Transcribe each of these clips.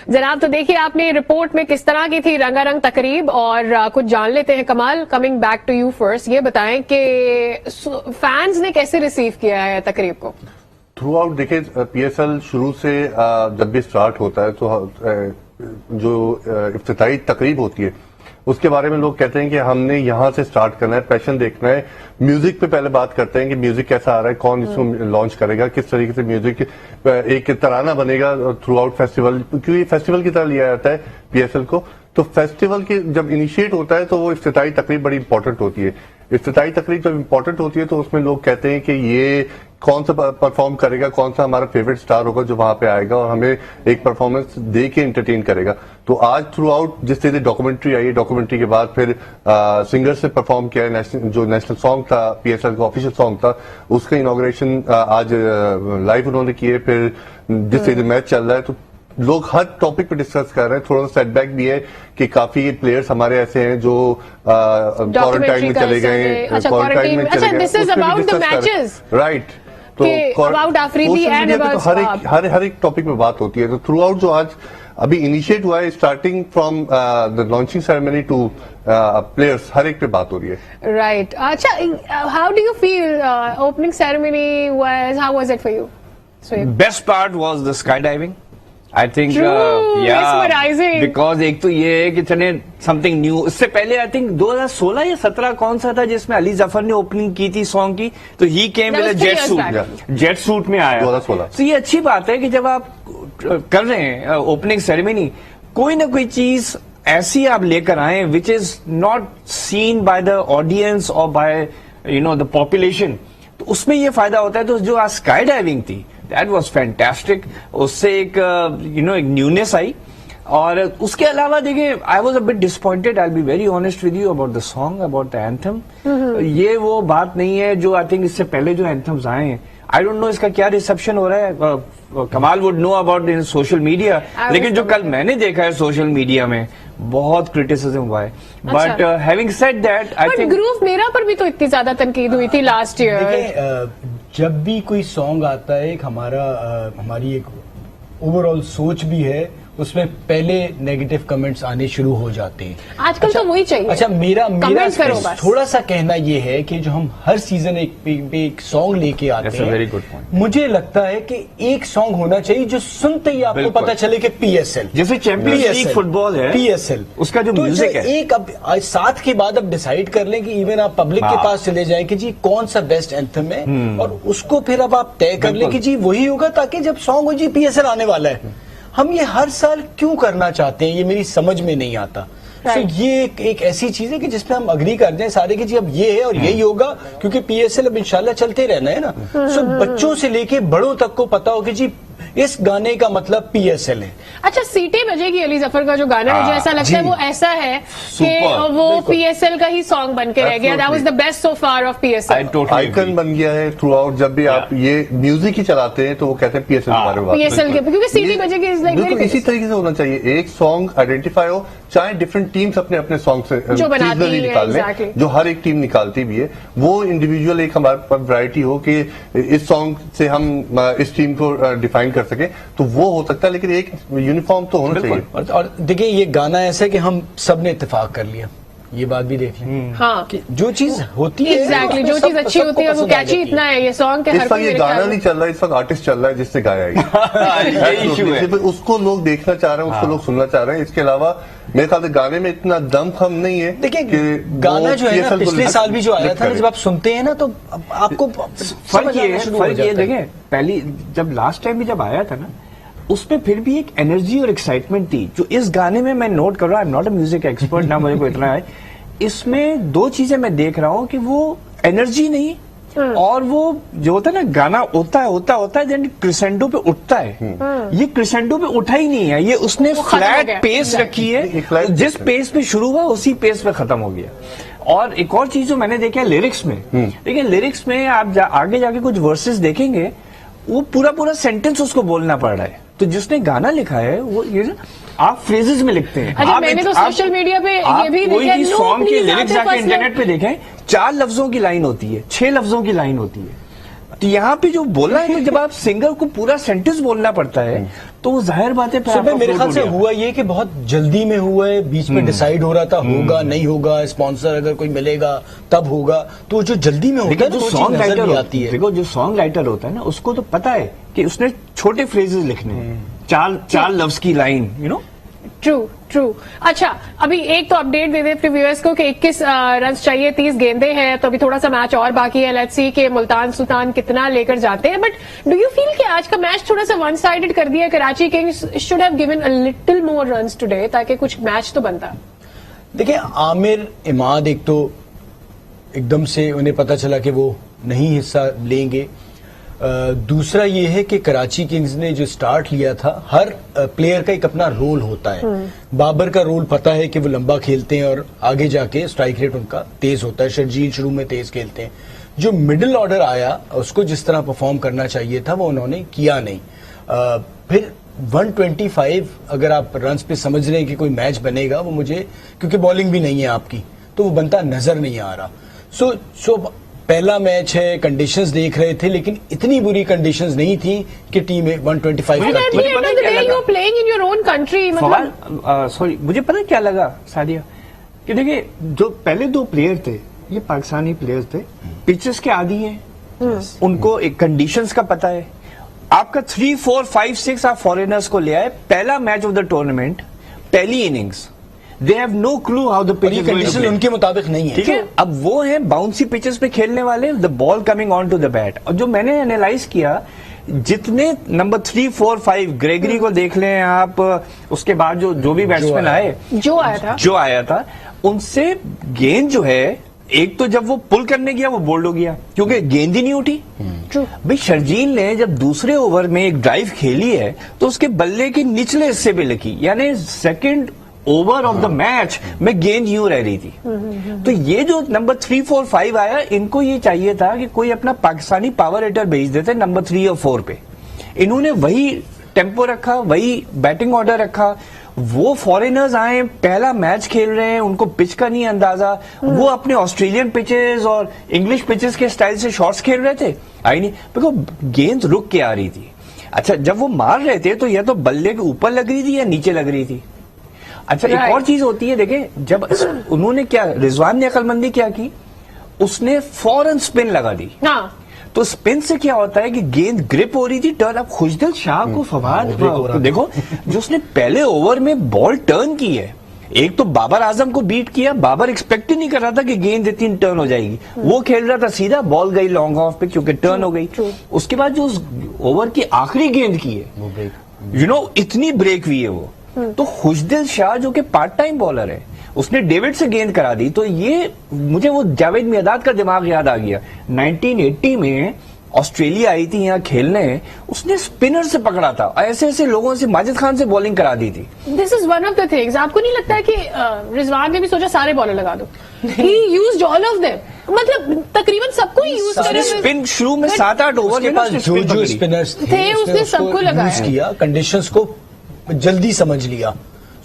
जनाब, तो देखिए आपने रिपोर्ट में किस तरह की थी रंगारंग तकरीब, और कुछ जान लेते हैं। Kamal, coming back to you first, ये बताएं कि फैंस ने कैसे रिसीव किया है तकरीब को? थ्रू आउट देखिए, पीएसएल शुरू से जब भी स्टार्ट होता है तो जो इफ्तिताई तकरीब होती है उसके बारे में लोग कहते हैं कि हमने यहां से स्टार्ट करना है, पैशन देखना है। म्यूजिक पे पहले बात करते हैं कि म्यूजिक कैसा आ रहा है, कौन इसको लॉन्च करेगा, किस तरीके से म्यूजिक एक तराना बनेगा थ्रू आउट फेस्टिवल, क्योंकि फेस्टिवल की तरह लिया जाता है पीएसएल को। तो फेस्टिवल की जब इनिशिएट होता है तो वो इफ्तिताई तकरीब बड़ी इंपॉर्टेंट होती है। इफ्तिताई तकरीब जब इंपॉर्टेंट होती है तो उसमें लोग कहते हैं कि ये कौन सा परफॉर्म करेगा, कौन सा हमारा फेवरेट स्टार होगा जो वहां पे आएगा और हमें एक परफॉर्मेंस दे के एंटरटेन करेगा। तो आज थ्रू आउट जिस तरह डॉक्यूमेंट्री आई है, डॉक्यूमेंट्री के बाद फिर सिंगर से परफॉर्म किया है, जो नेशनल सॉन्ग था पीएसएल का ऑफिशियल सॉन्ग था, उसका इनॉग्रेशन आज लाइव उन्होंने किए। फिर जिस तरह मैच चल रहा है तो लोग हर टॉपिक पे डिस्कस कर रहे हैं। थोड़ा सा सेटबैक भी है कि काफी प्लेयर्स हमारे ऐसे हैं जो क्वारंटाइन में चले गए, क्वारंटाइन में चले गए, राइट। तो हर एक टॉपिक में बात होती है। तो थ्रू आउट जो आज अभी इनिशिएट हुआ है, starting from the launching ceremony to players, हर एक पे बात हो रही है। राइट। अच्छा, how do you feel opening ceremony was, how was it for you? Best part was the skydiving. I think because एक तो ये है कि चले समथिंग न्यू। इससे पहले आई थिंक 2016 या 17 कौन सा था जिसमें अली जफर ने ओपनिंग की थी सॉन्ग की, तो ही केम विद जेट सूट में आया 2016। तो ये अच्छी बात है कि जब आप कर रहे हैं ओपनिंग सेरेमनी, कोई ना कोई चीज ऐसी आप लेकर आए which is not seen by the audience और बाय द पॉपुलेशन, तो उसमें ये फायदा होता है। तो जो आज स्काई डाइविंग थी, दैट वॉज फैंटास्टिक। उससे एक एक न्यूनेस आई। और उसके अलावा देखिए, I was a bit disappointed, I will be very honest with you about the song, about the anthem. ये वो बात नहीं है जो आई थिंक इससे पहले जो एंथम्स आए हैं, आई डोंट नो इसका क्या रिसेप्शन हो रहा है। कमाल would know about in social media, लेकिन जो कल मैंने देखा है सोशल मीडिया में बहुत क्रिटिसिज्म हुआ है। But having said that, I think groove मेरा पर भी तो इतनी ज्यादा तनकीद हुई थी लास्ट ईयर। जब भी कोई सॉन्ग आता है, एक हमारी एक ओवरऑल सोच भी है, उसमें पहले नेगेटिव कमेंट्स आने शुरू हो जाते हैं। आजकल तो वही चाहिए। अच्छा, मेरा थोड़ा सा कहना ये है कि जो हम हर सीजन एक सॉन्ग लेके आते हैं, वेरी गुड पॉइंट। मुझे लगता है कि एक सॉन्ग होना चाहिए जो सुनते ही आपको पता चले कि पीएसएल, जैसे चैंपियंस लीग फुटबॉल है, पीएसएल उसका जो म्यूजिक है, एक अब साथ के बाद अब डिसाइड कर लें कि इवन आप पब्लिक के पास चले जाएं कि जी कौन सा बेस्ट एंथम है, और उसको फिर अब आप तय कर लें कि जी वही होगा, ताकि जब सॉन्ग हो जी पीएसएल आने वाला है। हम ये हर साल क्यों करना चाहते हैं, ये मेरी समझ में नहीं आता। तो ये एक ऐसी चीज है कि जिसमें हम अग्री कर जाएं सारे कि जी अब ये है और यही होगा, क्योंकि पीएसएल अब इंशाल्लाह चलते रहना है ना। सो बच्चों से लेके बड़ों तक को पता हो कि जी इस गाने का मतलब पीएसएल है। अच्छा, सीटी बजेगी अली जफर का जो गाना, मुझे ऐसा लगता है वो ऐसा है कि वो पीएसएल का ही सॉन्ग बन के रह गया। That was the best so far of PSL. Icon बन गया है थ्रू आउट। जब भी आप ये म्यूजिक ही चलाते हैं तो वो कहते हैं पीएसएल के बारे में, पीएसएल के, क्योंकि सीटी बजेगी इज लाइक वेरी इसी तरीके से होना चाहिए। एक सॉन्ग आइडेंटिफाई हो, चाहे डिफरेंट टीम्स अपने अपने सॉन्ग से सीजनली निकाल लें, जो हर एक टीम निकालती भी है, वो इंडिविजुअल एक हमारे पास वैरायटी हो कि इस सॉन्ग से हम इस टीम को डिफाइन कर सके, तो वो हो सकता है। लेकिन एक यूनिफॉर्म तो होना चाहिए। और देखिए, ये गाना ऐसा है कि हम सब ने इत्तेफाक कर लिया, ये बात भी देख लें। हाँ, कि जो चीज होती है एग्जैक्टली, जो चीज अच्छी होती है वो कैची इतना है। ये सॉन्ग के इस वक्त ये गाना नहीं चल रहा है, इस वक्त आर्टिस्ट चल रहा है जिससे गाया है। उसको लोग देखना चाह रहे हैं, उसको लोग सुनना चाह रहे हैं। इसके अलावा मेरे ख्याल से गाने में इतना दम खम नहीं है। देखिए, गाना जो है ना, पिछले साल भी जो आया था ना, जब आप सुनते हैं ना तो आपको फर्क ये देखें, पहली जब लास्ट टाइम भी जब आया था ना, उसमें फिर भी एक एनर्जी और एक्साइटमेंट थी जो इस गाने में मैं नोट कर रहा हूँ। I am not a music expert ना, मुझे को इतना है। इसमें दो चीजें मैं देख रहा हूँ कि वो एनर्जी नहीं, और वो जो होता है ना, गाना होता है देन क्रिसेंडो पे उठता है। ये क्रिसेंडो पे उठा ही नहीं है, ये उसने फ्लैट पेस रखी है। जिस पेस पे शुरू हुआ उसी पेस पे खत्म हो गया। और एक और चीज जो मैंने देखा है लिरिक्स में, देखिए लिरिक्स में आप आगे जाके कुछ वर्सेस देखेंगे, वो पूरा सेंटेंस उसको बोलना पड़ रहा है। तो जिसने गाना लिखा है वो ये आप फ्रेजेस में लिखते हैं। अच्छा, मैंने तो सोशल मीडिया पे ये भी कोई भी सॉन्ग की लिरिक्स जाके इंटरनेट पे देखें, 4 लफ्जों की लाइन होती है, 6 लफ्जों की लाइन होती है। तो यहाँ पे जो बोलना है, तो जब आप सिंगर को पूरा सेंटेंस बोलना पड़ता है तो वो जाहिर बात है। सुबह मेरे ख्याल से हुआ ये कि बहुत जल्दी में हुआ है, बीच में डिसाइड हो रहा था होगा नहीं होगा, स्पॉन्सर अगर कोई मिलेगा तब होगा, तो जो जल्दी में होता है जो वो चीज़ सॉन्ग नजर राइटर नहीं आती है। देखो, जो सॉन्ग राइटर होता है ना, उसको तो पता है कि उसने छोटे फ्रेजेस लिखने हैं, चार लफ्ज की लाइन, यू नो। ट्रू। अच्छा, अभी एक तो अपडेट दे दे अपने व्यूअर्स को कि 21 रन चाहिए, 30 गेंदे हैं, तो अभी थोड़ा सा मैच और बाकी है। लेट्स सी कि मुल्तान सुल्तान कितना लेकर जाते हैं। बट डू यू फील कि आज का मैच थोड़ा सा वन साइडेड कर दिया? Karachi Kings should have given a little more runs today ताकि कुछ मैच तो बनता। देखिए, आमिर इमाद एक तो एकदम से उन्हें पता चला कि वो नहीं हिस्सा लेंगे। दूसरा ये है कि कराची किंग्स ने जो स्टार्ट लिया था, हर प्लेयर का एक अपना रोल होता है। बाबर का रोल पता है कि वो लंबा खेलते हैं और आगे जाके स्ट्राइक रेट उनका तेज होता है। शर्जील शुरू में तेज खेलते हैं। जो मिडिल ऑर्डर आया उसको जिस तरह परफॉर्म करना चाहिए था वो उन्होंने किया नहीं। फिर 125 अगर आप रन्स पे समझ रहे हैं कि कोई मैच बनेगा, वो मुझे, क्योंकि बॉलिंग भी नहीं है आपकी, तो वो बनता नजर नहीं आ रहा। सो पहला मैच है, कंडीशंस देख रहे थे, लेकिन इतनी बुरी कंडीशंस नहीं थी कि टीम 125 सॉरी, मुझे पता क्या लगा सादिया, कि देखिए जो पहले दो प्लेयर थे ये पाकिस्तानी प्लेयर्स थे, पिचेस के आदी हैं, उनको एक कंडीशंस का पता है। आपका 3, 4, 5, 6 आप फॉरेनर्स को ले आए, पहला मैच ऑफ द टूर्नामेंट, पहली innings, they have no clue how the pitch condition उनके मुताबिक नहीं है। ठीक है, अब वो है बाउंसी पिचेस पे खेलने वाले, the ball coming on to the bat. और जो मैंने एनालाइज किया, जितने नंबर 3, 4, 5 ग्रेगरी को देख लें आप, उसके बाद जो भी बैट्समैन आए, जो आया था, उनसे गेंद जो है, एक तो जब वो पुल करने गया वो बोल्ड हो गया क्योंकि गेंद ही नहीं उठी। भाई शर्जील ने जब दूसरे ओवर में एक ड्राइव खेली है तो उसके बल्ले के निचले हिस्से पे लगी, यानी second over of the match में गेंद यूं रह रही थी। तो ये जो नंबर 3, 4, 5 आया, इनको ये चाहिए था कि कोई अपना पाकिस्तानी पावर हिटर भेज देते नंबर 3 और 4 पे। इन्होंने वही टेम्पो रखा, वही बैटिंग ऑर्डर रखा। वो फॉरेनर्स आए, पहला मैच खेल रहे हैं, उनको पिच का नहीं अंदाजा, वो अपने ऑस्ट्रेलियन पिचेस और इंग्लिश पिचेस के स्टाइल से शॉट्स खेल रहे थे, आई नहीं, बिकॉज गेंद रुक के आ रही थी। अच्छा, जब वो मार रहे थे तो या तो बल्ले के ऊपर लग रही थी या नीचे लग रही थी। अच्छा, एक और चीज होती है, देखें, जब उन्होंने क्या, रिजवान ने अकलमंदी क्या की, उसने फौरन स्पिन लगा दी। तो स्पिन से क्या होता है कि गेंद ग्रिप हो रही थी, टर्न। अब खुशदिल शाह को फवाद देखो, जो उसने पहले ओवर में बॉल टर्न की है, एक तो बाबर आजम को बीट किया। बाबर एक्सपेक्ट ही नहीं कर रहा था कि गेंद इतनी टर्न हो जाएगी, वो खेल रहा था सीधा, बॉल गई लॉन्ग ऑफ पे क्योंकि टर्न हो गई। उसके बाद जो उस ओवर की आखिरी गेंद की है, यू नो, इतनी ब्रेक हुई है वो। तो खुशदिल शाह जो कि पार्ट टाइम बॉलर है, उसने डेविड से गेंद करा दी। तो ये मुझे वो जावेद मियादाद का दिमाग याद आ गया। 1980 में ऑस्ट्रेलिया आई थी यहाँ खेलने, उसने स्पिनर से पकड़ा था, ऐसे ऐसे लोगों से, माजिद खान से बॉलिंग करा दी थी। This is one of the things. आपको नहीं लगता है कि रिजवान ने भी सोचा सारे बॉलर लगा दो? ही यूज्ड ऑल ऑफ देम, मतलब तकरीबन सबको ही यूज करे। स्पिन शुरू में 7-8 ओवर के पास जो स्पिनर्स थे उसने सबको लगाया, किया, कंडीशंस को जल्दी समझ लिया,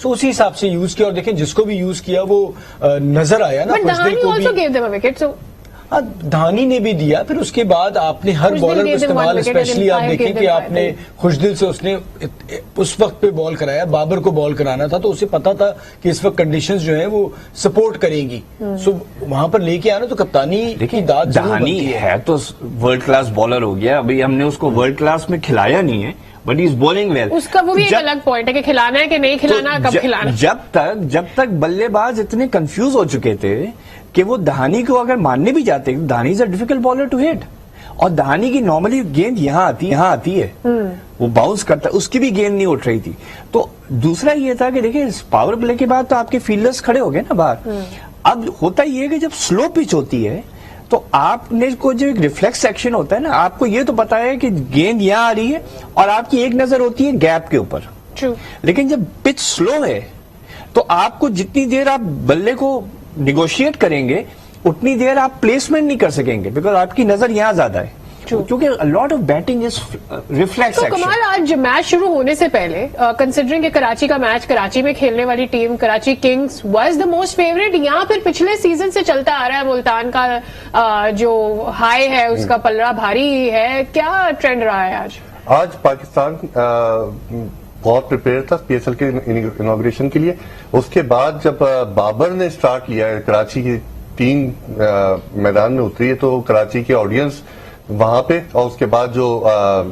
सो उसी हिसाब से यूज किया। और देखें, जिसको भी यूज किया वो नजर आया ना। धानी ने भी दिया। फिर उसके बाद आपने हर बॉलर को इस्तेमाल, स्पेशली आप देखें कि आपने खुशदिल से उसने उस वक्त पे बॉल कराया, बाबर को बॉल कराना था, तो उसे पता था कि इस वक्त कंडीशंस जो है वो सपोर्ट करेंगी। सो वहां पर लेके आना तो कप्तानी की दाद धानी है तो वर्ल्ड क्लास बॉलर हो गया। अभी हमने उसको वर्ल्ड क्लास में खिलाया नहीं है, बट इज बॉलिंग वेल। उसका वो भी एक अलग पॉइंट है कि खिलाना है कि नहीं खिलाना, कब खिलाना। जब तक बल्लेबाज इतने कंफ्यूज हो चुके थे कि वो धानी को अगर मानने भी जाते, Dahani is a difficult bowler to hit, और धानी की नॉर्मली गेंद यहाँ आती है, वो बाउंस करता है, उसकी भी गेंद नहीं उठ रही थी। तो दूसरा ये था कि देखिए, पावर प्ले के बाद तो आपके फील्डर्स खड़े हो गए ना बाहर। अब होता ये है कि जब स्लो पिच होती है तो आपने को जो एक रिफ्लेक्स एक्शन होता है ना, आपको ये तो पता है कि गेंद यहाँ आ रही है और आपकी एक नजर होती है गैप के ऊपर। लेकिन जब पिच स्लो है तो आपको जितनी देर आप बल्ले को निगोशिएट करेंगे उतनी देर आप प्लेसमेंट नहीं कर सकेंगे, बिकॉज आपकी नजर यहाँ ज्यादा है। True. क्योंकि lot of batting is reflex तो एक्शन। कमाल, आज मैच शुरू होने से पहले कंसिडरिंग कि कराची का मैच, कराची में खेलने वाली team Karachi Kings was the most favourite, या फिर पिछले सीजन से चलता आ रहा है मुल्तान का जो हाई है उसका पलड़ा भारी है, क्या ट्रेंड रहा है आज? आज पाकिस्तान बहुत प्रिपेयर था पीएसएल के इनॉग्रेशन के लिए। उसके बाद जब बाबर ने स्टार्ट लिया है, कराची की टीम मैदान में उतरी है, तो कराची की ऑडियंस वहां पे और उसके बाद जो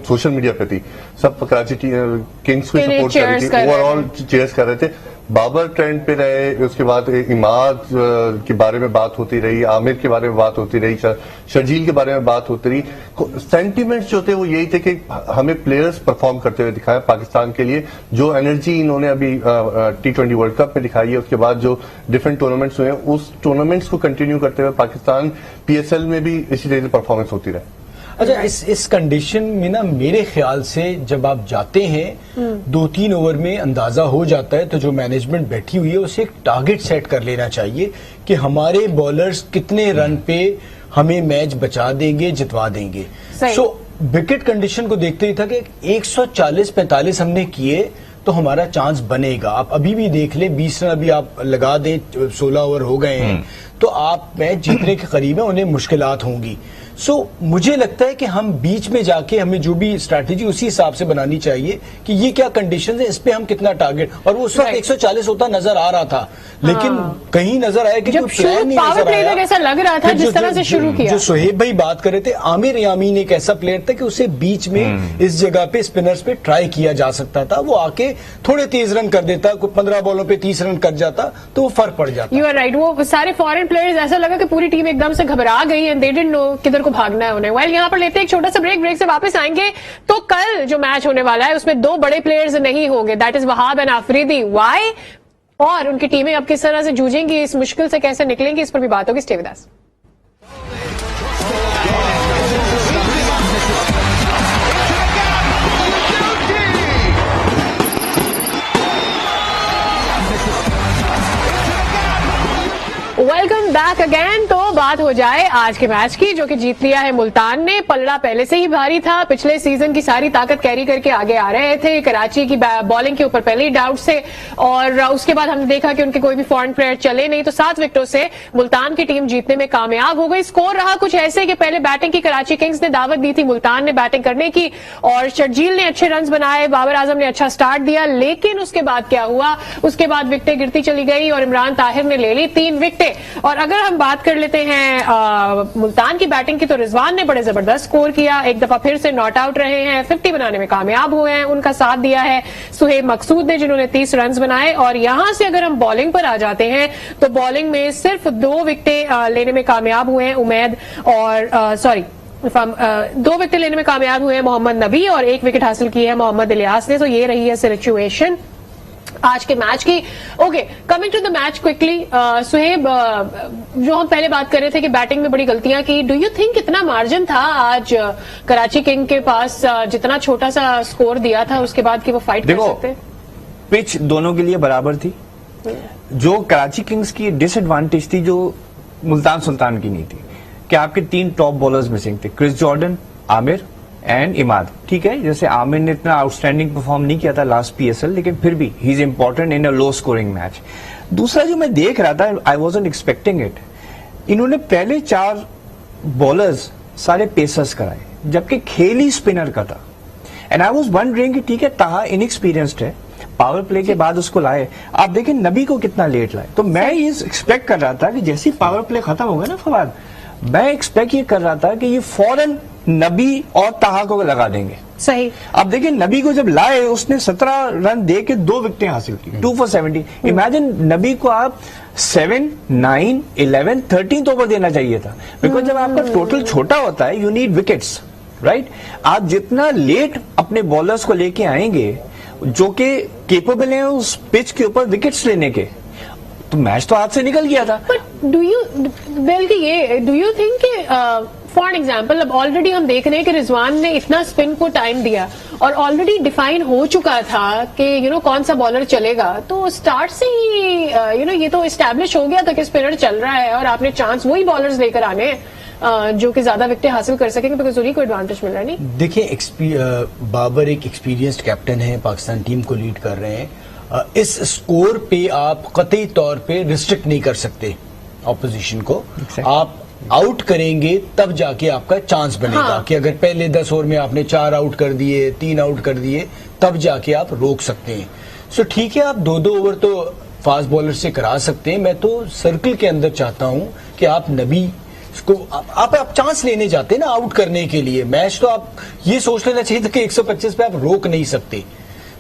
सोशल मीडिया पे थी, सब कराची किंग्स को सपोर्ट कर रही थी, ओवरऑल चेयर्स कर रहे थे। बाबर ट्रेंड पे रहे, उसके बाद इमाद के बारे में बात होती रही, आमिर के बारे में बात होती रही, शर्जील के बारे में बात होती रही। सेंटिमेंट्स जो थे वो यही थे कि हमें प्लेयर्स परफॉर्म करते हुए दिखाया पाकिस्तान के लिए। जो एनर्जी इन्होंने अभी T20 वर्ल्ड कप में दिखाई है, उसके बाद जो डिफरेंट टूर्नामेंट्स हुए, उस टूर्नामेंट्स को कंटिन्यू करते हुए पाकिस्तान पीएसएल में भी इसी तरह से परफॉर्मेंस होती रहे। अच्छा, इस कंडीशन में ना मेरे ख्याल से जब आप जाते हैं 2-3 ओवर में अंदाजा हो जाता है, तो जो मैनेजमेंट बैठी हुई है उसे एक टारगेट सेट कर लेना चाहिए कि हमारे बॉलर्स कितने रन पे हमें मैच बचा देंगे, जितवा देंगे। सो विकेट कंडीशन को देखते ही था कि 140-45 हमने किए तो हमारा चांस बनेगा। आप अभी भी देख लें, 20 रन अभी आप लगा दें, 16 ओवर हो गए हैं, तो आप मैच जीतने के करीब है, उन्हें मुश्किलात होंगी। सो मुझे लगता है कि हम बीच में जाके हमें जो भी स्ट्रैटेजी उसी हिसाब से बनानी चाहिए कि ये क्या कंडीशन है, इस पे हम कितना टारगेट। और वो उस वक्त 140 होता नजर आ रहा था, लेकिन कहीं नजर आया कि जब प्लान नहीं पावर नजर प्ले आया। तक ऐसा लग रहा था जिस तरह से शुरू किया। जो सोहेब भाई बात कर रहे थे, आमिर यामीन एक ऐसा प्लेयर था कि उसे बीच में इस जगह पे स्पिनर्स पे ट्राई किया जा सकता था। वो आके थोड़े 30 रन कर देता, 15 बॉलों पे 30 रन कर जाता, तो वो फर्क पड़ जाता। You are right. वो सारे फॉरेन प्लेयर्स, ऐसा लगा कि पूरी टीम एकदम से घबरा गई एंड दे डिडंट नो किधर को भागना है उन्हें। वेल, यहाँ पर लेते हैं एक छोटा सा ब्रेक से वापस आएंगे। तो कल जो मैच होने वाला है उसमें 2 बड़े प्लेयर्स नहीं होंगे, that is Wahab and Afridi. Why? और उनकी टीमें अब किस तरह से जूझेंगी, इस मुश्किल से कैसे निकलेंगी, इस पर भी बात होगी। Stay with us. Welcome back again. तो बात हो जाए आज के मैच की, जो कि जीत लिया है मुल्तान ने। पलड़ा पहले से ही भारी था, पिछले सीजन की सारी ताकत कैरी करके आगे आ रहे थे। कराची की बॉलिंग के ऊपर पहले ही डाउट से, और उसके बाद हमने देखा कि उनके कोई भी फॉरेन प्लेयर चले नहीं, तो 7 विकेटों से मुल्तान की टीम जीतने में कामयाब हो गई। स्कोर रहा कुछ ऐसे कि पहले बैटिंग की कराची किंग्स ने दावत दी थी मुल्तान ने बैटिंग करने की, और शर्जील ने अच्छे रन बनाए, बाबर आजम ने अच्छा स्टार्ट दिया, लेकिन उसके बाद क्या हुआ? उसके बाद विकेटें गिरती चली गई और इमरान ताहिर ने ले ली 3 विकेटें। और अगर हम बात कर लेते हैं मुल्तान की बैटिंग की, तो रिजवान ने बड़े जबरदस्त स्कोर किया, एक दफा फिर से नॉट आउट रहे हैं, 50 बनाने में कामयाब हुए हैं। उनका साथ दिया है सुहेब मकसूद ने, जिन्होंने 30 रन बनाए। और यहां से अगर हम बॉलिंग पर आ जाते हैं, तो बॉलिंग में सिर्फ 2 विकेटें लेने में कामयाब हुए हैं उमैद, और 2 विकेट लेने में कामयाब हुए हैं मोहम्मद नबी, और 1 विकेट हासिल की है मोहम्मद इलियास ने। तो ये रही है सिचुएशन आज के मैच की। Okay, coming to the match quickly, Suhaib, जो हम पहले बात कर रहे थे कि बैटिंग में बड़ी गलतियां की, डू यू थिंक कितना मार्जिन था आज कराची किंग के पास, जितना छोटा सा स्कोर दिया था उसके बाद कि वो फाइट कर सकते? पिच दोनों के लिए बराबर थी। जो कराची किंग्स की डिसएडवांटेज थी, जो मुल्तान सुल्तान की नहीं थी, कि आपके 3 टॉप बॉलर्स मिसिंग थे, Chris Jordan, Amir and Imad. ठीक है, जैसे आमिर ने इतना आउटस्टैंडिंग परफॉर्म नहीं किया था लास्ट पीएसएल, लेकिन फिर भी he is important in a low scoring match. दूसरा जो मैं देख रहा था, आई वाजंट एक्सपेक्टिंग इट, इन्होंने पहले 4 बॉलर्स सारे पेसर्स कराए, जबकि खेल ही स्पिनर का था। एंड आई वाज वंडरिंग कि ठीक है, ताहा इनएक्सपीरियंस्ड है, पावर प्ले के बाद उसको लाए। आप देखें नबी को कितना लेट लाए। तो मैं ये एक्सपेक्ट कर रहा था कि जैसे पावर प्ले खत्म होगा ना फवाद, मैं एक्सपेक्ट ये कर रहा था कि ये फौरन नबी और ताहा को लगा देंगे। सही। अब देखिए, नबी को जब लाए, उसने 17 रन दे के 2 विकेटें हासिल की, 2 for 70। इमेजिन नबी को आप 7, 9, 11, 13 ओवर देना चाहिए था, बिकॉज जब आपका टोटल छोटा होता है, यू नीड विकेट्स, राइट। आप जितना लेट अपने बॉलर्स को लेके आएंगे, जो कि केपेबल हैं उस पिच के ऊपर विकेट्स लेने के, तो मैच तो हाथ से निकल गया था। Do you think for example, अब ऑलरेडी हम देख रहे हैं कि रिजवान ने इतना स्पिन को टाइम दिया और ऑलरेडी डिफाइन हो चुका था कि कौन सा बॉलर चलेगा, तो स्टार्ट से ही ये तो एस्टैब्लिश हो गया था कि स्पिनर चल रहा है और आपने चांस वही बॉलर्स लेकर आने हैं। जो कि ज्यादा विकेटें हासिल कर सकेंगे, बिकॉज उन्हीं को एडवांटेज मिल रहा है। नहीं देखिए, बाबर एक एक्सपीरियंस्ड कैप्टन है, पाकिस्तान टीम को लीड कर रहे हैं। इस स्कोर पे आप कतई तौर पे रिस्ट्रिक्ट नहीं कर सकते ऑपोजिशन को। आप आउट करेंगे तब जाके आपका चांस बनेगा। हाँ। कि अगर पहले 10 ओवर में आपने 4 आउट कर दिए, 3 आउट कर दिए, तब जाके आप रोक सकते हैं। सो ठीक है, आप 2-2 ओवर तो फास्ट बॉलर से करा सकते हैं। मैं तो सर्कल के अंदर चाहता हूं कि आप नबी को आप चांस लेने जाते हैं ना आउट करने के लिए। मैच तो आप ये सोच लेना चाहिए था कि 125 पे आप रोक नहीं सकते।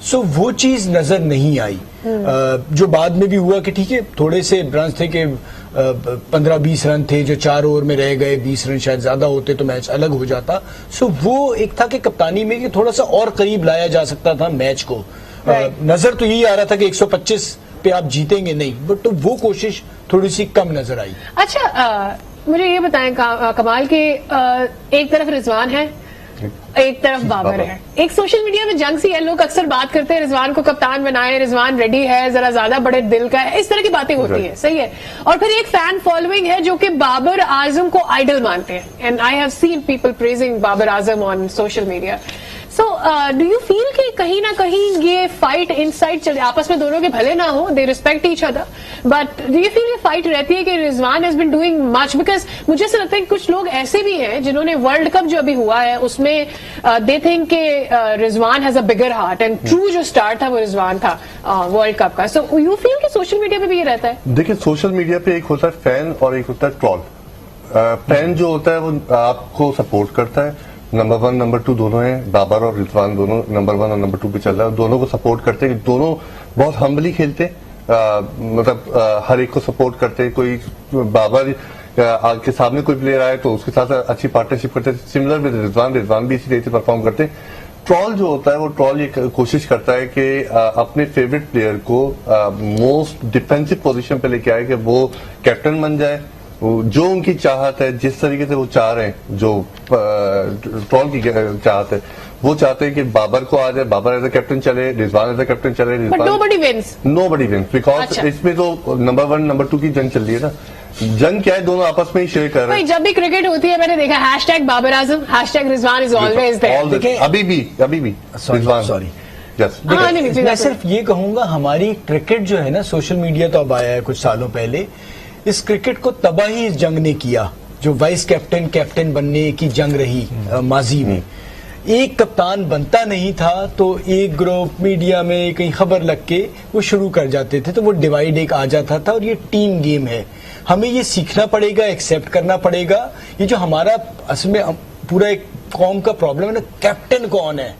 सो वो चीज नजर नहीं आई। जो बाद में भी हुआ कि ठीक है, थोड़े से रन थे कि 15-20 रन थे जो 4 ओवर में रह गए। 20 रन शायद ज्यादा होते तो मैच अलग हो जाता। सो वो एक था कि कप्तानी में कि थोड़ा सा और करीब लाया जा सकता था मैच को। नजर तो यही आ रहा था कि 125 पे आप जीतेंगे नहीं, बट तो वो कोशिश थोड़ी सी कम नजर आई। अच्छा, मुझे ये बताएं कमाल के एक तरफ रिजवान है, एक तरफ बाबर है। एक सोशल मीडिया में जंग सी है, लोग अक्सर बात करते हैं रिजवान को कप्तान बनाए, रिजवान रेडी है, जरा ज्यादा बड़े दिल का है, इस तरह की बातें होती है, सही है। और फिर एक फैन फॉलोइंग है जो कि बाबर आजम को आइडल मानते हैं, and I have seen people praising Babar Azam on social media. So do you feel कि कहीं ना कहीं ये फाइट इनसाइड चले, आपस में दोनों के भले ना हो, they respect each other, but do you feel ये फाइट रहती है कि Rizwan has been doing much? Because मुझे ऐसा लगता है कि कुछ लोग ऐसे भी हैं जिन्होंने वर्ल्ड कप जो अभी हुआ है उसमें दे थिंक के Rizwan has a bigger heart, and true जो स्टार था वो रिजवान था वर्ल्ड कप का। सो यू फील कि सोशल मीडिया पे भी ये रहता है? देखिए, सोशल मीडिया पे एक होता है फैन और एक होता है ट्रॉल। फैन जो होता है वो आपको सपोर्ट करता है, नंबर 1 नंबर 2 दोनों हैं, बाबर और रिजवान दोनों नंबर 1 और नंबर 2 पे चल रहा है। दोनों को सपोर्ट करते हैं, दोनों बहुत हम्बली खेलते हैं, मतलब हर एक को सपोर्ट करते हैं। कोई बाबर के सामने कोई प्लेयर आए तो उसके साथ अच्छी पार्टनरशिप करते हैं। सिमिलर विद रिजवान भी इसी तरह से परफॉर्म करते हैं। ट्रॉल जो होता है वो ट्रॉल ये कोशिश करता है कि अपने फेवरेट प्लेयर को मोस्ट डिफेंसिव पोजीशन पे लेके आए कि वो कैप्टन बन जाए, जो उनकी चाहत है, जिस तरीके से वो चाह रहे हैं, जो ट्रॉल की चाहत है, वो चाहते हैं कि बाबर को आ जाए, बाबर एज अ कैप्टन चले, रिजवान एज अ कैप्टन चले। बट नोबडी विंस, बिकॉज अच्छा। इसमें तो नंबर 1 नंबर 2 की जंग चल रही है ना। जंग क्या है, दोनों आपस में ही शेयर कर रहे हैं। जब भी क्रिकेट होती है मैंने देखा hashtag Babar Azam, hashtag Rizwan is always there. अभी भी रिजवान, सॉरी यस। मैं सिर्फ ये कहूंगा, हमारी क्रिकेट जो है ना, सोशल मीडिया तो अब आया है कुछ सालों पहले, इस क्रिकेट को तबाही इस जंग ने किया जो वाइस कैप्टन कैप्टन बनने की जंग रही माजी में। एक कप्तान बनता नहीं था तो एक ग्रुप मीडिया में कहीं खबर लग के वो शुरू कर जाते थे, तो वो डिवाइड एक आ जाता था। और ये टीम गेम है, हमें ये सीखना पड़ेगा, एक्सेप्ट करना पड़ेगा। ये जो हमारा असल में पूरा एक कौम का प्रॉब्लम है ना, कैप्टन कौन है,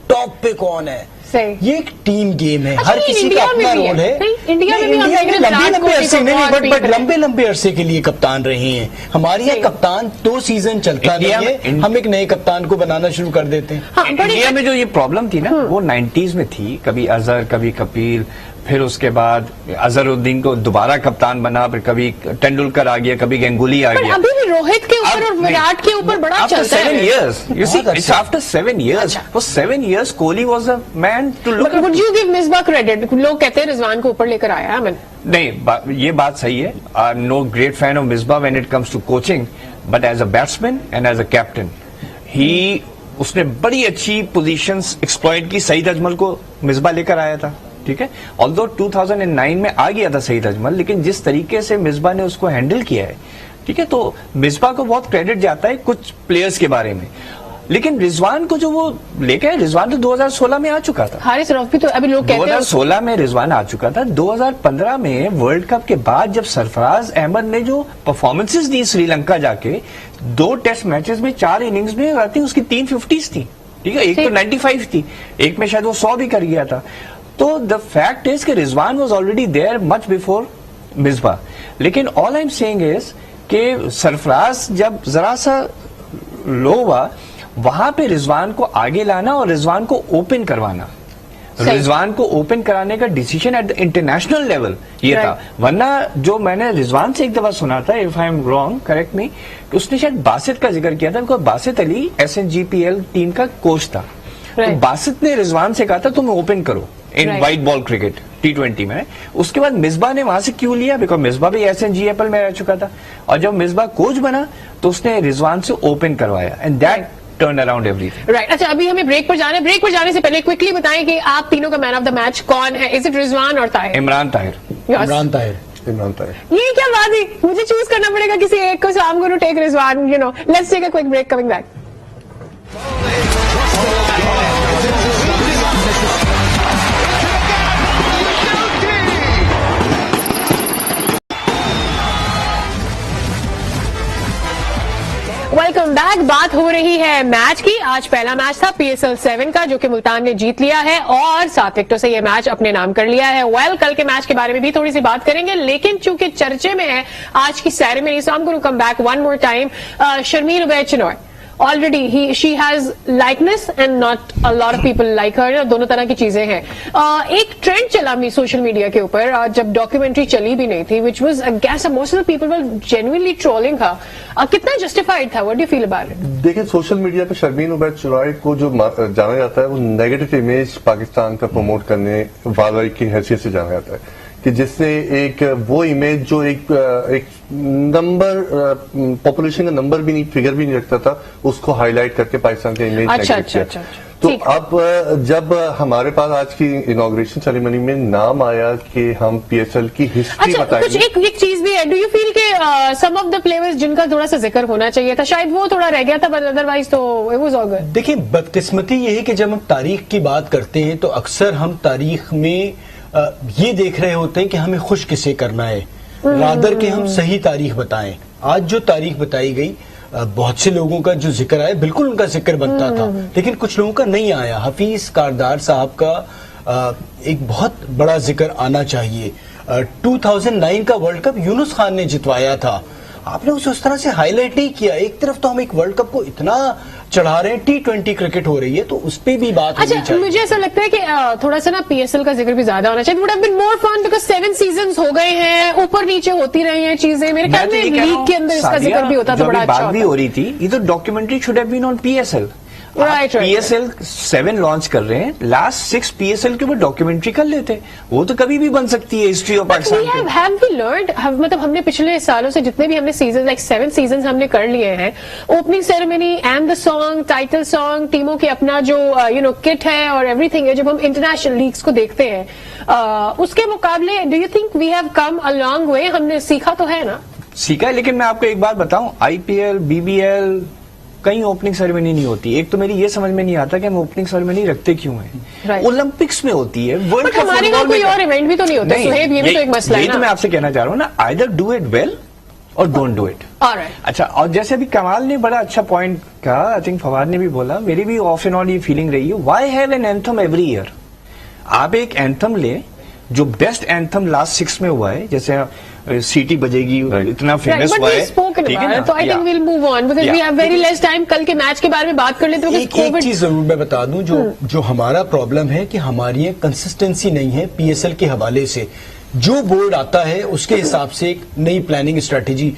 टॉप पे कौन है, ये एक टीम गेम है। हर किसी का अपना रोल है। इंडिया में लंबे अरसे नहीं, बट लंबे अरसे के लिए कप्तान रहे हैं। हमारे यहाँ कप्तान 2 सीजन चलता नहीं है, हम एक नए कप्तान को बनाना शुरू कर देते हैं। इंडिया में जो ये प्रॉब्लम थी ना, वो 90s में थी। कभी अजहर, कभी कपिल, फिर उसके बाद अजहरुद्दीन को दोबारा कप्तान बना, फिर कभी तेंदुलकर आ गया, कभी गंगुली आ गया। अभी भी रोहित के ऊपर और विराट के ऊपर बड़ा चलता है। 7 years, you see, it's after 7 years. For 7 years, Kohli was a man to look. Would you give Misbah credit? लोग कहते हैं रिजवान को ऊपर लेकर आया है। नहीं, ये बात सही है। I am no great fan of Misbah when it comes to coaching, but as a batsman and as a captain उसने बड़ी अच्छी पोजीशंस एक्सप्लॉइट की। सईद अजमल को मिसबा लेकर आया था, ठीक है। ऑल्दो 2009 में आ गया था सईद अजमल, लेकिन जिस तरीके से मिसबा ने उसको हैंडल किया है, ठीक है, तो मिसबा को बहुत क्रेडिट जाता है कुछ प्लेयर्स के बारे में। लेकिन रिजवान को जो वो लेके आए, रिजवान तो 2016 में आ चुका था। हारिस रऊफ भी तो अभी लोग कहते हैं 2016 में रिजवान आ चुका था। 2015 में वर्ल्ड कप के बाद जब सरफराज अहमद ने जो परफॉर्मेंसेस दी श्रीलंका जाके, 2 टेस्ट मैचेस में 4 इनिंग्स में आई थिंक उसकी 3 50s थी, ठीक है। एक तो 95 थी, एक में शायद वो 100 भी कर गया था। तो द फैक्ट इज कि Rizwan was already there much before Misbah. लेकिन all I am saying is कि सरफराज जब जरा सा लो हुआ, वहां पे रिजवान को आगे लाना और रिजवान को ओपन करवाना, रिजवान को ओपन कराने का decision at the international level ये था। वरना जो मैंने रिजवान से एक दफा सुना था, if I am wrong correct मी, उसने शायद बासित का जिक्र किया था, because Basit Ali SNGPL team का कोच था। तो बासित ने रिजवान से कहा था तुम ओपन करो in white ball cricket, T20 में। उसके बाद मिसबा ने वहां से क्यों लिया, बिकॉज मिसबा भी SNGFL में रह चुका था, और जब मिसबा कोच बना तो उसने रिजवान से ओपन करवाया, and that turn around everything. Right, अच्छा अभी हमें ब्रेक पर जाना है। ब्रेक पर जाने से पहले क्विकली बताएं कि आप तीनों का मैन ऑफ द मैच कौन है? इज इट रिजवान और ताहिर? इमरान ताहिर। इमरान ताहिर। इमरान ताहिर। ये क्या बात है, मुझे चूज करना पड़ेगा किसी एक को, so I am going to take Rizwan, you know. Let's take a quick break, coming back. Welcome back. बात हो रही है मैच की। आज पहला मैच था PSL 7 का, जो कि मुल्तान ने जीत लिया है और 7 विकेटों से ये मैच अपने नाम कर लिया है। कल के मैच के बारे में भी थोड़ी सी बात करेंगे, लेकिन चूंकि चर्चे में है आज की ceremony, so I am going to come back one more time. Sharmeen Obaid Chinoy, already she has likeness and not a lot of people like her, दोनों तरह की चीजें हैं। एक ट्रेंड चला सोशल मीडिया के ऊपर जब डॉक्यूमेंट्री चली भी नहीं थी, which was I guess most of the people were genuinely trolling her. कितना जस्टिफाइड था? What do you feel about it? देखिए, सोशल मीडिया पे शर्मीन उबैद चिनॉय को जो जाना जाता है वो नेगेटिव इमेज पाकिस्तान का प्रमोट करने वाले की हैसियत से जाना जाता है, कि जिससे एक वो इमेज जो एक नंबर पॉपुलेशन का नंबर भी नहीं, फिगर भी नहीं रखता था, उसको हाईलाइट करके पाकिस्तान का इमेज अच्छा। तो अब जब हमारे पास आज की इनॉग्रेशन सेरेमनी में नाम आया कि हम PSL की हिस्ट्री अच्छा, बताएंगे। कुछ एक चीज भी है, डू यू फील के सम ऑफ द प्लेयर्स जिनका थोड़ा सा जिक्र होना चाहिए था, शायद वो थोड़ा रह गया था, बट अदरवाइज तो इट वाज ऑल गुड। देखिए, बदकिस्मती ये है कि जब हम तारीख की बात करते हैं तो अक्सर हम तारीख में ये देख रहे होते हैं कि हमें खुश किसे करना है, रादर के हम सही तारीख बताएं। आज जो तारीख बताई गई, बहुत से लोगों का जो जिक्र आया, बिल्कुल उनका जिक्र बनता था, लेकिन कुछ लोगों का नहीं आया। हफीज कारदार साहब का एक बहुत बड़ा जिक्र आना चाहिए। 2009 का वर्ल्ड कप यूनुस खान ने जितवाया था, आपने उसे उस तरह से हाईलाइट नहीं किया। एक तरफ तो हम एक वर्ल्ड कप को इतना चढ़ा रहे हैं, T20 क्रिकेट हो रही है, तो उस पर भी बात होनी अच्छा, चाहिए। मुझे ऐसा लगता है कि थोड़ा सा ना PSL का जिक्र भी ज्यादा होना चाहिए। Would have been more fun because 7 seasons हो गए हैं, ऊपर नीचे होती रही हैं चीजें। मेरे ख्याल में लीग के अंदर इसका जिक्र भी होता तो बड़ा अच्छा बात भी होता। हो रही थी, ये तो documentary should have been on PSL। Right. PSL 7 launch कर रहे हैं, लास्ट 6 PSL के ऊपर डॉक्यूमेंट्री कर लेते, वो तो कभी भी बन सकती है हिस्ट्री ऑफ पाकिस्तान। मतलब हमने पिछले सालों से जितने भी हमने सीजन, लाइक 7 सीजन हमने कर लिए हैं। Opening ceremony and the song, title song, टीमों की अपना जो किट है और एवरीथिंग है, जब हम इंटरनेशनल लीग्स को देखते हैं उसके मुकाबले do you think we have come a long way? हमने सीखा तो है ना? सीखा है, लेकिन मैं आपको एक बात बताऊं, IPL, BBL कहीं ओपनिंग सेरेमनी नहीं होती। एक तो मेरी ये समझ में नहीं आता कि हम ओपनिंग सेरेमनी रखते क्यों हैं। Right. ओलंपिक्स में होती है, वर्ल्ड बट हमारे यहाँ कोई और इवेंट भी तो नहीं होता, सुहेब, ये भी तो एक मसला है यही ना। तो मैं आपसे कहना चाह रहा हूँ ना, आइदर डू इट वेल और डोंट डू इट। अच्छा, और जैसे अभी कमाल ने बड़ा अच्छा पॉइंट कहा, आई थिंक फवाद ने भी बोला, मेरी भी ऑफ एंड ऑन ये फीलिंग रही है, why have an anthem every year? आप एक एंथम ले जो बेस्ट एंथम लास्ट 6 में हुआ है, जैसे सीटी बजेगी, इतना फेमस हुआ है, ठीक है ना? तो I think will move on because we have very less time. कल के मैच के बारे में बात कर लेते हैं। एक चीज जरूर मैं बता दूं, जो हमारा प्रॉब्लम है कि हमारी कंसिस्टेंसी नहीं है PSL के हवाले से। जो बोर्ड आता है उसके हिसाब से एक नई प्लानिंग स्ट्रेटेजी,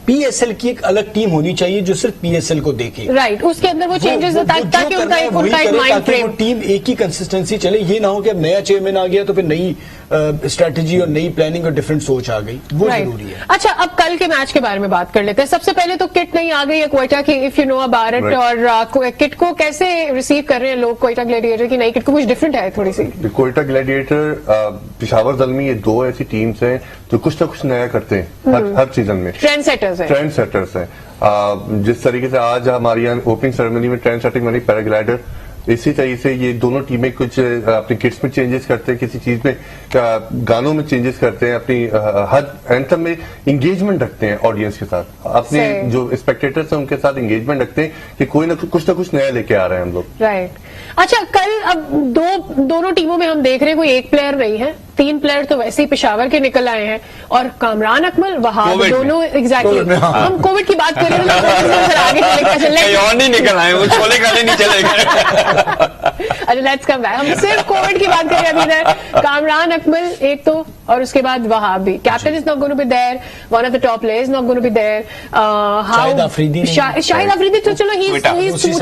PSL की एक अलग टीम होनी चाहिए जो सिर्फ PSL को देखे। राइट, उसके अंदर वो चेंजेस ताकि उनका एक माइंड फ्रेम, टीम एक ही कंसिस्टेंसी चले। ये ना हो कि अब नया चेयरमैन आ गया तो फिर नई स्ट्रेटेजी और नई प्लानिंग और डिफरेंट सोच आ गई, वो जरूरी है। अच्छा, अब कल के मैच के बारे में बात कर लेते हैं। सबसे पहले तो किट नहीं आ गई है क्वेटा की, if you know about it, और किट को कैसे रिसीव कर रहे हैं लोग? क्वेटा ग्लैडिएटर की नई किट को कुछ डिफरेंट है थोड़ी सी। क्वेटा ग्लैडिएटर, पेशावर ज़ल्मी, ये 2 ऐसी टीम्स हैं जो कुछ ना कुछ नया करते हैं हर सीजन में। ट्रेंड सेटर्स हैं। जिस तरीके से आज हमारी यहाँ ओपनिंग सेरेमनी में ट्रेंड सेटिंग बनी पैराग्लाइडर, इसी तरीके से ये दोनों टीमें कुछ अपनी किट्स में चेंजेस करते हैं, किसी चीज में, गानों में चेंजेस करते हैं, अपनी हर एंथम में इंगेजमेंट रखते हैं ऑडियंस के साथ, अपने जो स्पेक्टेटर्स हैं उनके साथ इंगेजमेंट रखते हैं कि कोई ना कुछ नया लेके आ रहे हैं हम लोग। राइट। अच्छा, कल अब दोनों टीमों में हम देख रहे हैं कोई एक प्लेयर नहीं है, 3 प्लेयर तो वैसे ही पेशावर के निकल आए हैं, और कामरान अकमल, वहाब, दोनों एग्जैक्टली हम कोविड की बात कर रहे हैं, और नहीं निकल आए, वो छोले खाने नहीं चले गए। अच्छा, लेट्स कम बैक, हम सिर्फ कोविड की बात कर रहे हैं अभी। कामरान अकमल एक तो, और उसके बाद वहाब भी। Captain is not going to be there, one of the top players not going to be there. Shahid Afridi तो चलो he is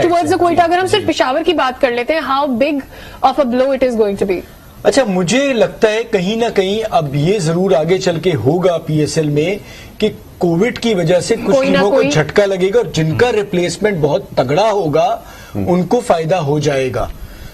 towards the Quetta. अगर हम सिर्फ पेशावर की बात कर लेते हैं, how big of a blow it is going to be? अच्छा, मुझे लगता है कहीं ना कहीं अब ये जरूर आगे चल के होगा पीएसएल में कि कोविड की वजह से कुछ कोई ना टीमों को कोई- झटका लगेगा और जिनका रिप्लेसमेंट बहुत तगड़ा होगा उनको फायदा हो जाएगा।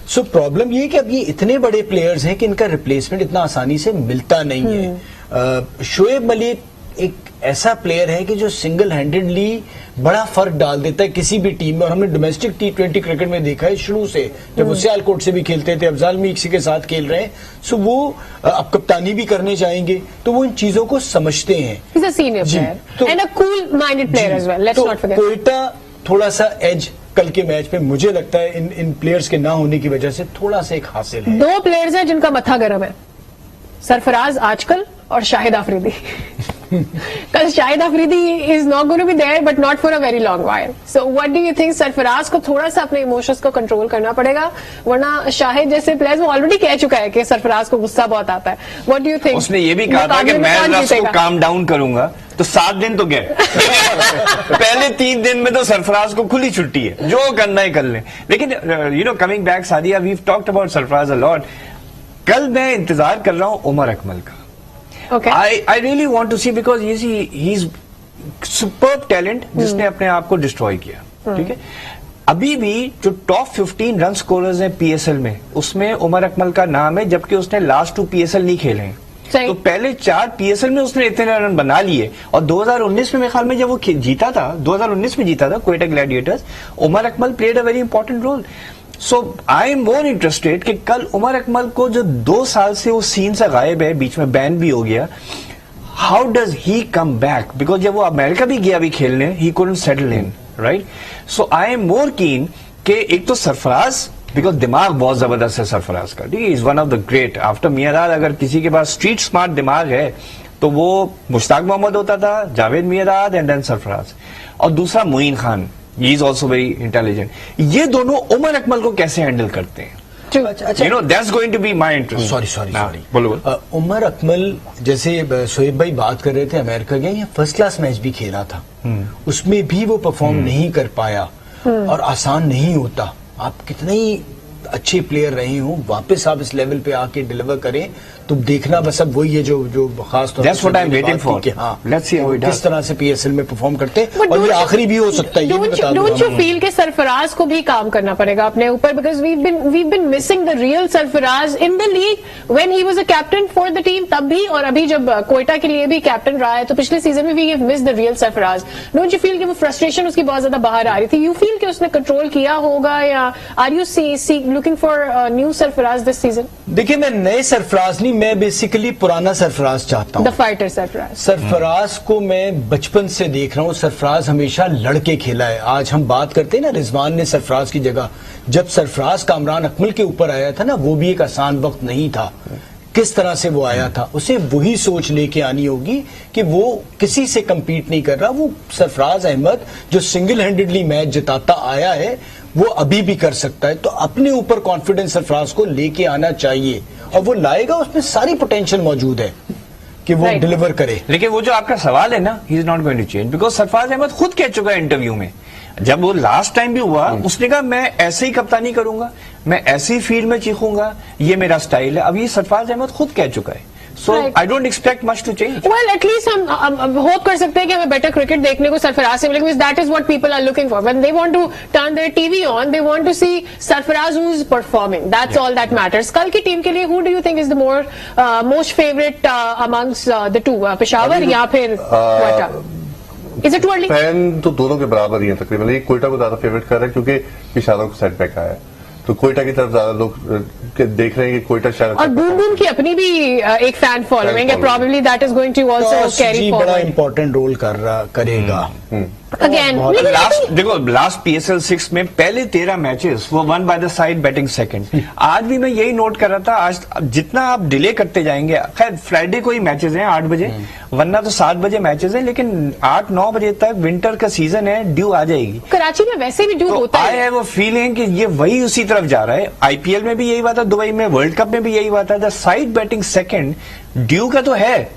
सो प्रॉब्लम ये है कि अब ये इतने बड़े प्लेयर्स हैं कि इनका रिप्लेसमेंट इतना आसानी से मिलता नहीं है। शोएब मलिक एक ऐसा प्लेयर है कि जो सिंगल हैंडेडली बड़ा फर्क डाल देता है किसी भी टीम में, और हमने डोमेस्टिक T20 क्रिकेट में देखा है शुरू से, जब वो सियालकोट से भी खेलते थे, अफजाल भी इसी के साथ खेल रहे हैं। सो वो अब कप्तानी भी करने जाएंगे तो वो इन चीजों को समझते हैं। He's a senior ji, player तो- and a cool-minded player as well. Let's तो not forget. कोयटा थोड़ा सा एज कल के मैच पे मुझे लगता है इन प्लेयर्स के ना होने की वजह से थोड़ा सा एक हासिल है। 2 प्लेयर्स हैं जिनका मत्था गर्म है, सरफराज आजकल और शाहिद आफरीदी। कल Shahid Afridi is not going to be there but not for a very long while. So what do you think? Sarfaraz को थोड़ा सा अपने इमोशंस को कंट्रोल करना पड़ेगा, वरना शाहिद जैसे प्लेयर्स वो ऑलरेडी कह चुका है कि सरफराज को गुस्सा बहुत आता है। What do you think? उसने ये भी कहा था कि मैं रस को काम डाउन करूंगा, तो 7 दिन तो गए। पहले 3 दिन में तो सरफराज को खुली छुट्टी है, जो करना है कर ले। लेकिन you know, coming back Sadia, we talked about Sarfaraz a lot. कल मैं इंतजार कर रहा हूं उमर अकमल का। Okay. I really want to see because he's superb talent जिसने अपने आप को डिस्ट्रॉय किया। ठीक है, अभी भी जो टॉप 15 रन स्कोरर्स हैं पीएसएल में, उसमें उमर अकमल का नाम है, जबकि उसने लास्ट 2 पीएसएल नहीं खेले हैं। सही। तो पहले 4 पीएसएल में उसने इतने रन बना लिए, और 2019 में मेरे ख्याल में जब वो जीता था, 2019 में जीता था Quetta Gladiators, Umar Akmal played a very important role. So I am more interested कि कल उमर अकमल को, जो 2 साल से वो सीन से गायब है, बीच में बैन भी हो गया, how does he come back? Because जब वो अमेरिका भी गया अभी खेलने, he couldn't settle in, right? So I am मोर कीन कि एक तो सरफराज, बिकॉज दिमाग बहुत जबरदस्त है सरफराज का, ठीक है, is one of the great. After my dad अगर किसी के पास स्ट्रीट स्मार्ट दिमाग है तो वो मुश्ताक मोहम्मद होता था, जावेद मियादाद एंड देन सरफराज। और दूसरा Moin Khan, he is also very intelligent. ये दोनों उमर अकमल को कैसे हैंडल करते हैं? अच्छा, you know, that's going to be my interest. Sorry बोलो। उमर अकमल, जैसे शोएब भाई बात कर रहे थे अमेरिका गए, ये फर्स्ट क्लास मैच भी खेला था, उसमें भी वो परफॉर्म नहीं कर पाया, और आसान नहीं होता। आप कितने ही अच्छे प्लेयर रहे हो, वापस आप इस लेवल पे आके डिलीवर करें तो देखना बस अब वही है जो खास तौर That's what I'm waiting for. Let's see how it does. किस तरह से पीएसएल में परफॉर्म करते हैं, But और ये don't you- आखिरी भी हो सकता है, ये भी बता दूं Don't you हम। feel कि सरफराज को भी काम करना पड़ेगा अपने ऊपर, because we've been missing the real Sarfaraz in the league when he was a captain for the team, तब भी, और अभी जब कोयटा के लिए भी कैप्टन रहा है, तो पिछले सीजन में भी we missed the real Sarfaraz. Don't you feel कि वो फ्रस्ट्रेशन उसकी बहुत ज्यादा बाहर आ रही थी? You feel कि उसने कंट्रोल किया होगा, या are you looking for new Sarfaraz this season? देखिए, मैं नए सरफराज नहीं, मैं बेसिकली पुराना सरफराज चाहता हूँ। The fighter Sarfaraz. सरफराज को मैं बचपन से देख रहा हूँ, सरफराज हमेशा लड़के खेला है। आज हम बात करते हैं ना, रिजवान ने सरफराज की जगह, जब सरफराज कामरान अकमल के ऊपर आया था ना, वो भी एक आसान वक्त नहीं था। किस तरह से वो आया था, उसे वही सोच लेके आनी होगी कि वो किसी से compete नहीं कर रहा। वो सरफराज अहमद जो सिंगल हैंडेडली मैच जिताता आया है, वो अभी भी कर सकता है। तो अपने ऊपर कॉन्फिडेंस सरफराज को लेके आना चाहिए, और वो लाएगा, उसमें सारी पोटेंशियल मौजूद है कि वो Right. डिलीवर करे। लेकिन वो जो आपका सवाल है ना, he is not going to change, because Sarfaraz Ahmed खुद कह चुका है इंटरव्यू में, जब वो लास्ट टाइम भी हुआ, उसने कहा मैं ऐसे ही कप्तानी करूंगा, मैं ऐसी फील्ड में चीखूंगा, ये मेरा स्टाइल है। अब ये सरफराज अहमद खुद कह चुका है। So Right. I don't expect much to change. Well, at least हम होप कर सकते हैं कि हमें बेटर क्रिकेट देखने को सरफराज से मिलेगा, because that is what people are looking for. When they want to turn their TV on, they want to see Sarfaraz who is performing. That's all that matters. कल की टीम के लिए who do you think is the most favorite amongst the two? Peshawar या फिर Quetta? Is it too early? Fan तो दोनों के बराबर ही हैं तकरीबन, लेकिन कोयटा को ज्यादा फेवरेट कर रहे हैं क्योंकि पेशावर को सेटबैक आया है, तो कोयटा की तरफ ज्यादा लोग देख रहे हैं कि कोयटा शायद और बूम बूम की अपनी भी एक फैन फॉलोइंग है, probably that is going to also carry जी बड़ा forward. इंपॉर्टेंट रोल करेगा। Again, लास्ट देखो, लास्ट पीएसएल 6 में पहले 13 मैचेस वो one by the side batting second. आज भी मैं यही नोट कर रहा था, आज जितना आप डिले करते जाएंगे, खैर फ्राइडे को ही मैचेस हैं 8 बजे, वरना तो 7 बजे मैचेस हैं, लेकिन 8-9 बजे तक विंटर का सीजन है, ड्यू आ जाएगी। कराची में वैसे भी ड्यू तो होता आई है। हैव अ फीलिंग कि ये वही उसी तरफ जा रहा है। आईपीएल में भी यही बात है, दुबई में वर्ल्ड कप में भी यही बात है, the side batting second due का तो है,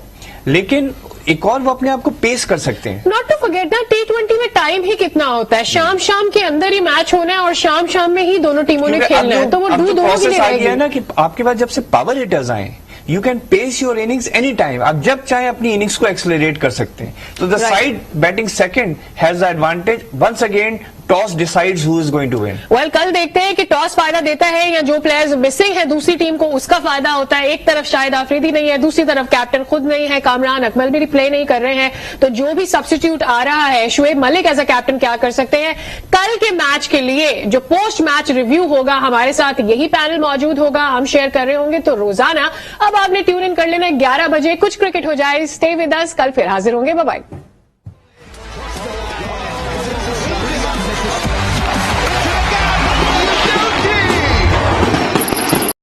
लेकिन एक और वो अपने आप को पेस कर सकते हैं। नॉट टू फॉरगेट ना, T20 में टाइम ही कितना होता है, शाम के अंदर ही मैच होना है और शाम में ही दोनों टीमों ने क्योंकि खेलना है, तो वो अब जो दोनों की process आ गया है रहेगी ना कि आपके पास जब से पावर हिटर्स आए, you can pace your innings any time. आप जब चाहे अपनी इनिंग्स को एक्सेलरेट कर सकते हैं। तो the side batting second has the advantage. Once again toss decides who is going to win. Well, कल देखते हैं कि टॉस फायदा देता है या जो प्लेयर्स मिसिंग है दूसरी टीम को उसका फायदा होता है। एक तरफ शाहिद आफरीदी नहीं है, दूसरी तरफ कैप्टन खुद नहीं है, कामरान अकमल भी प्ले नहीं कर रहे हैं, तो जो भी सब्स्टिट्यूट आ रहा है, Shoaib Malik as a captain क्या कर सकते हैं। कल के मैच के लिए जो पोस्ट मैच रिव्यू होगा, हमारे साथ यही पैनल मौजूद होगा, हम शेयर कर रहे होंगे। तो रोजाना अब आपने ट्यून इन कर लेना 11 बजे, कुछ क्रिकेट हो जाए। स्टे विद अस, कल फिर हाजिर होंगे। Bye bye.